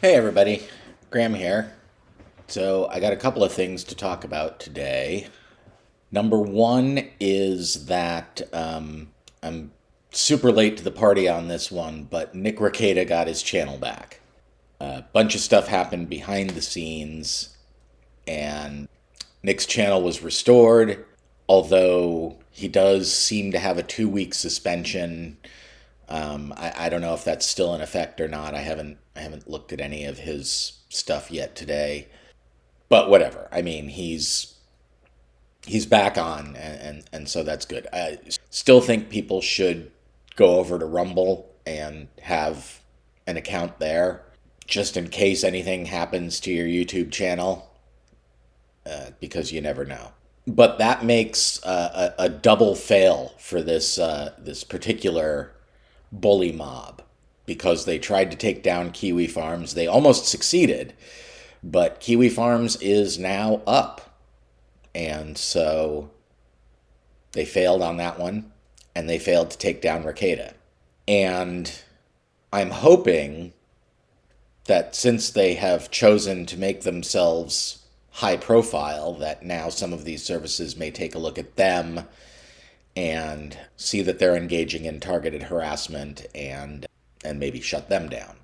Hey everybody, Graham here. So I got a couple of things to talk about today. Number one is that I'm super late to the party on this one, but Nick Rekieta got his channel back. A bunch of stuff happened behind the scenes, and Nick's channel was restored, although he does seem to have a 2 week suspension. I don't know if that's still in effect or not. I haven't looked at any of his stuff yet today, but whatever. I mean, he's back on, and so that's good. I still think people should go over to Rumble and have an account there, just in case anything happens to your YouTube channel, because you never know. But that makes a double fail for this particular bully mob, because they tried to take down Kiwi Farms. They almost succeeded, but Kiwi Farms is now up. And so they failed on that one, and they failed to take down Rekieta. And I'm hoping that since they have chosen to make themselves high profile, that now some of these services may take a look at them and see that they're engaging in targeted harassment and maybe shut them down.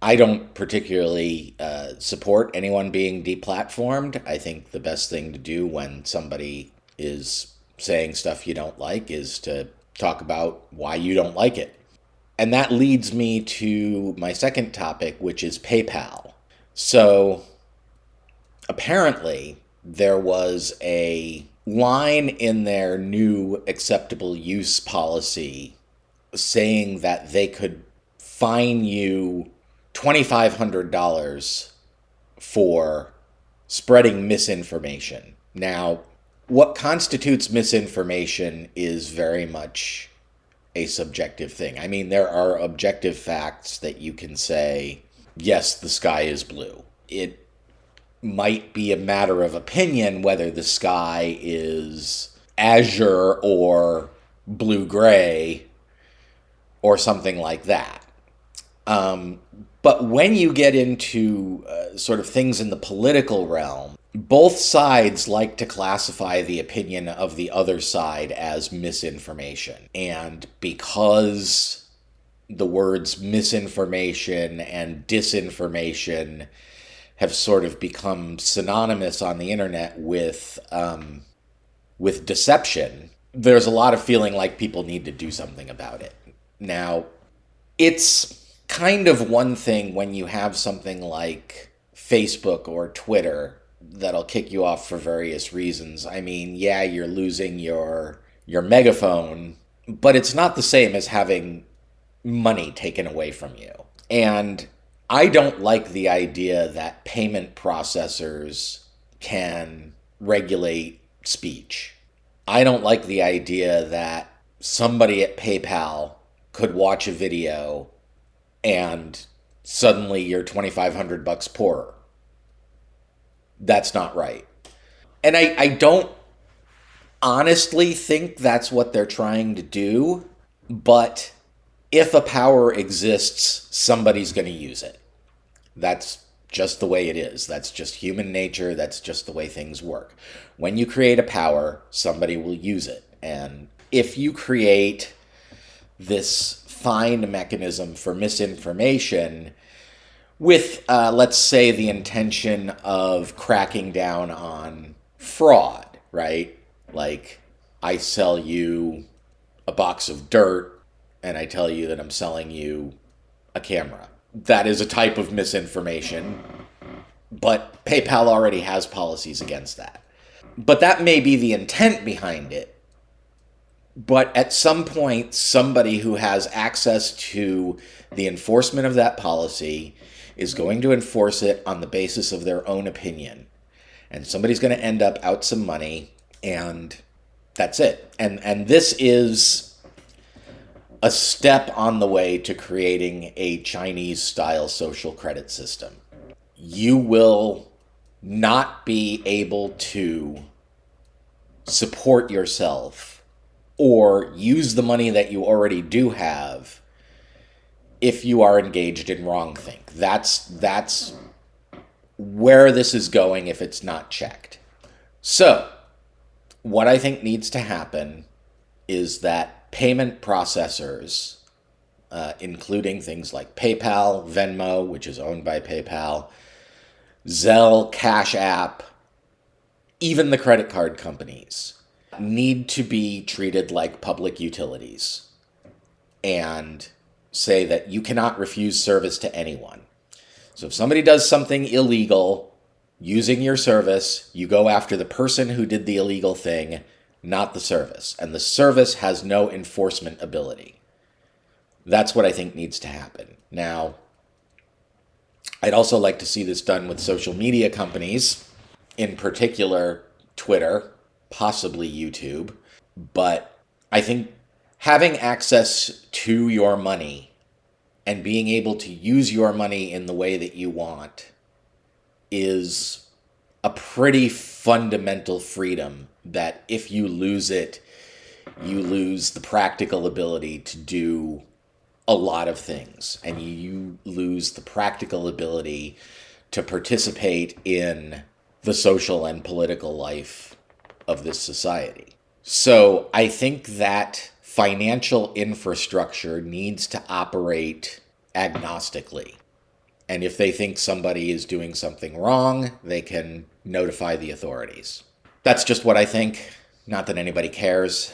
I don't particularly support anyone being deplatformed. I think the best thing to do when somebody is saying stuff you don't like is to talk about why you don't like it. And that leads me to my second topic, which is PayPal. So apparently there was a line in their new acceptable use policy saying that they could fine you $2,500 for spreading misinformation. Now, what constitutes misinformation is very much a subjective thing. I mean, there are objective facts that you can say, yes, the sky is blue. It might be a matter of opinion whether the sky is azure or blue-gray or something like that. But when you get into sort of things in the political realm, both sides like to classify the opinion of the other side as misinformation. And because the words misinformation and disinformation have sort of become synonymous on the internet with deception, there's a lot of feeling like people need to do something about it. Now, it's kind of one thing when you have something like Facebook or Twitter that'll kick you off for various reasons. I mean, yeah, you're losing your megaphone, but it's not the same as having money taken away from you. And I don't like the idea that payment processors can regulate speech. I don't like the idea that somebody at PayPal could watch a video and suddenly you're $2,500 poorer. That's not right. And I don't honestly think that's what they're trying to do, but if a power exists, somebody's going to use it. That's just the way it is. That's just human nature. That's just the way things work. When you create a power, somebody will use it. And if you create this fine mechanism for misinformation with, let's say, the intention of cracking down on fraud, right? Like, I sell you a box of dirt and I tell you that I'm selling you a camera. That is a type of misinformation, but PayPal already has policies against that. But that may be the intent behind it. But at some point, somebody who has access to the enforcement of that policy is going to enforce it on the basis of their own opinion. And somebody's going to end up out some money, and that's it. And this is a step on the way to creating a Chinese-style social credit system. You will not be able to support yourself or use the money that you already do have if you are engaged in wrongthink. That's where this is going if it's not checked. So, what I think needs to happen is that payment processors, including things like PayPal, Venmo, which is owned by PayPal, Zelle, Cash App, even the credit card companies, need to be treated like public utilities and say that you cannot refuse service to anyone. So if somebody does something illegal using your service, you go after the person who did the illegal thing, not the service. And the service has no enforcement ability. That's what I think needs to happen. Now, I'd also like to see this done with social media companies, in particular Twitter, possibly YouTube. But I think having access to your money and being able to use your money in the way that you want is a pretty fundamental freedom that if you lose it, you lose the practical ability to do a lot of things, and you lose the practical ability to participate in the social and political life of this society. So I think that financial infrastructure needs to operate agnostically. And if they think somebody is doing something wrong, they can notify the authorities. That's just what I think. Not that anybody cares,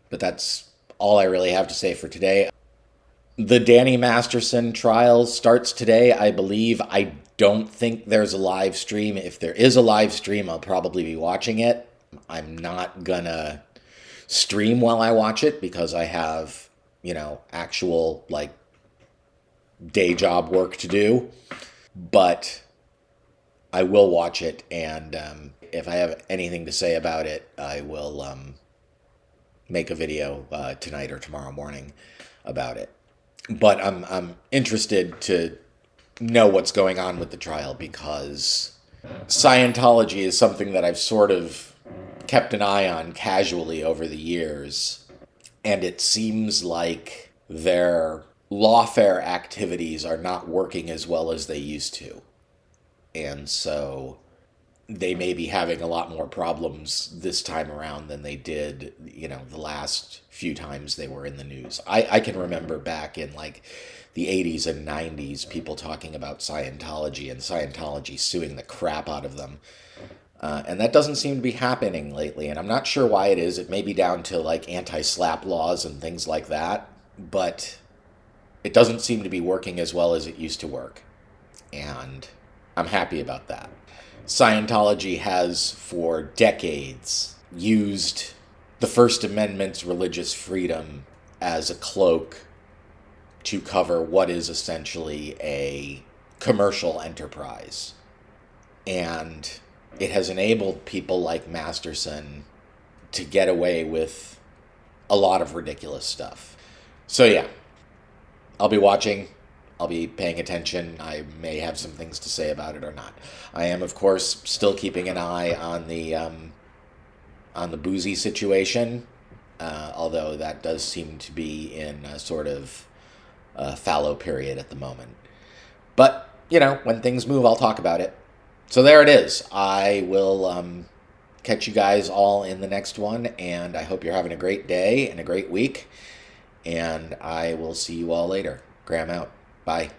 but that's all I really have to say for today. The Danny Masterson trial starts today, I believe. I don't think there's a live stream. If there is a live stream, I'll probably be watching it. I'm not gonna stream while I watch it because I have, actual, day job work to do. But I will watch it, and if I have anything to say about it, I will make a video tonight or tomorrow morning about it. But I'm interested to know what's going on with the trial because Scientology is something that I've sort of kept an eye on casually over the years, and it seems like their lawfare activities are not working as well as they used to. And so they may be having a lot more problems this time around than they did, the last few times they were in the news. I can remember back in the 80s and 90s, people talking about Scientology and Scientology suing the crap out of them. And that doesn't seem to be happening lately. And I'm not sure why it is. It may be down to anti-SLAPP laws and things like that. But it doesn't seem to be working as well as it used to work. And I'm happy about that. Scientology has, for decades, used the First Amendment's religious freedom as a cloak to cover what is essentially a commercial enterprise. And it has enabled people like Masterson to get away with a lot of ridiculous stuff. So yeah, I'll be watching. I'll be paying attention. I may have some things to say about it or not. I am, of course, still keeping an eye on the Boozy situation, although that does seem to be in a sort of fallow period at the moment. But, when things move, I'll talk about it. So there it is. I will catch you guys all in the next one, and I hope you're having a great day and a great week, and I will see you all later. Graham out. Bye.